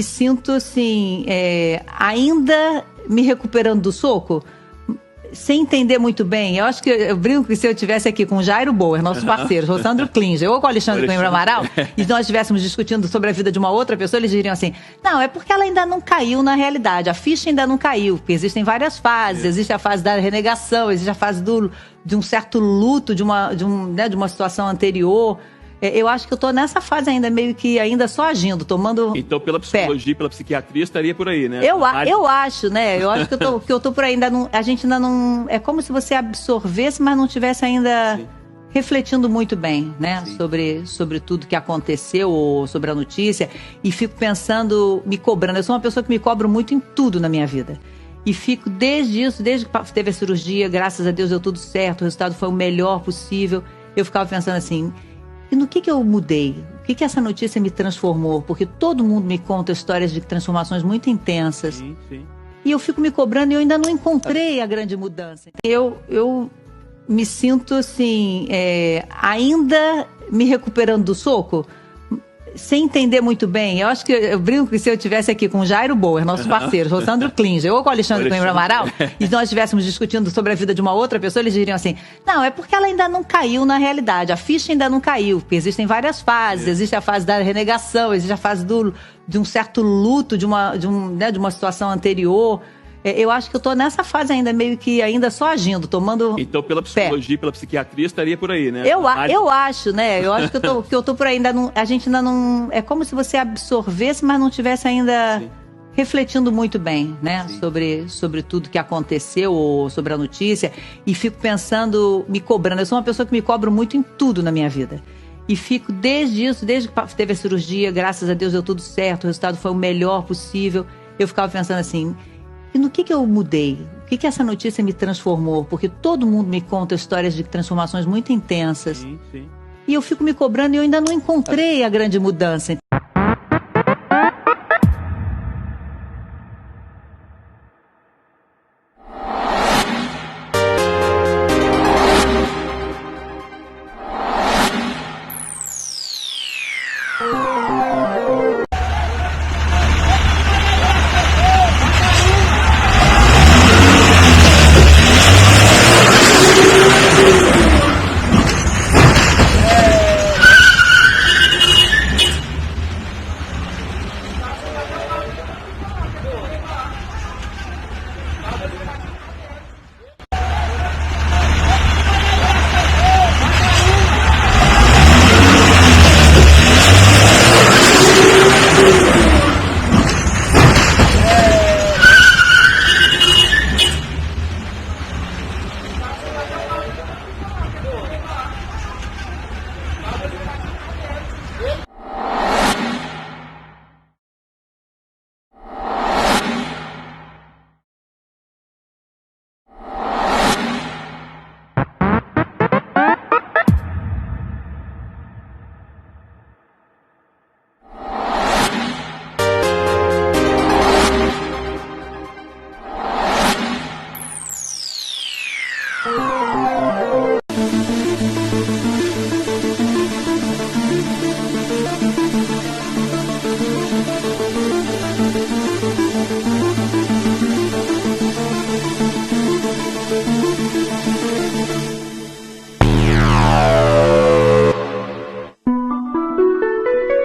me sinto assim, ainda me recuperando do soco, sem entender muito bem. Eu acho que eu brinco que se eu estivesse aqui com o Jairo Boer, nosso parceiro, o Sandro Klinger, ou com o Alexandre Coimbra Amaral, e nós estivéssemos discutindo sobre a vida de uma outra pessoa, eles diriam assim: não, é porque ela ainda não caiu na realidade, a ficha ainda não caiu, porque existem várias fases, existe a fase da renegação, existe a fase de um certo luto de uma situação anterior. Eu acho que eu tô nessa fase ainda, meio que ainda só agindo, tomando. Então, pela psicologia, pela psiquiatria, estaria por aí, né? Eu acho, né? Eu acho que eu tô por aí, a gente ainda não. É como se você absorvesse, mas não tivesse ainda refletindo muito bem, né? Sobre tudo que aconteceu, ou sobre a notícia. E fico pensando, me cobrando. Eu sou uma pessoa que me cobro muito em tudo na minha vida. E fico desde que teve a cirurgia, graças a Deus deu tudo certo, o resultado foi o melhor possível. Eu ficava pensando assim: e no que eu mudei? O que essa notícia me transformou? Porque todo mundo me conta histórias de transformações muito intensas. Sim. E eu fico me cobrando e eu ainda não encontrei a grande mudança. Eu me sinto assim, ainda me recuperando do soco, sem entender muito bem. Eu acho que eu brinco que se eu estivesse aqui com o Jairo Boer, nosso parceiro, o Sandro Klinger, ou com o Alexandre Coimbra Amaral, e nós estivéssemos discutindo sobre a vida de uma outra pessoa, eles diriam assim: não, é porque ela ainda não caiu na realidade, a ficha ainda não caiu, porque existem várias fases, existe a fase da renegação, existe a fase de um certo luto de uma situação anterior. Eu acho que eu tô nessa fase ainda, meio que ainda só agindo, tomando. Então, pela psicologia, pela psiquiatria, estaria por aí, né? Eu acho, né? Eu acho que eu tô por aí, a gente ainda não. É como se você absorvesse, mas não tivesse ainda refletindo muito bem, né? Sobre tudo que aconteceu, ou sobre a notícia. E fico pensando, me cobrando. Eu sou uma pessoa que me cobro muito em tudo na minha vida. E fico desde que teve a cirurgia, graças a Deus deu tudo certo, o resultado foi o melhor possível. Eu ficava pensando assim: e no que eu mudei? O que essa notícia me transformou? Porque todo mundo me conta histórias de transformações muito intensas. Sim. E eu fico me cobrando e eu ainda não encontrei a grande mudança.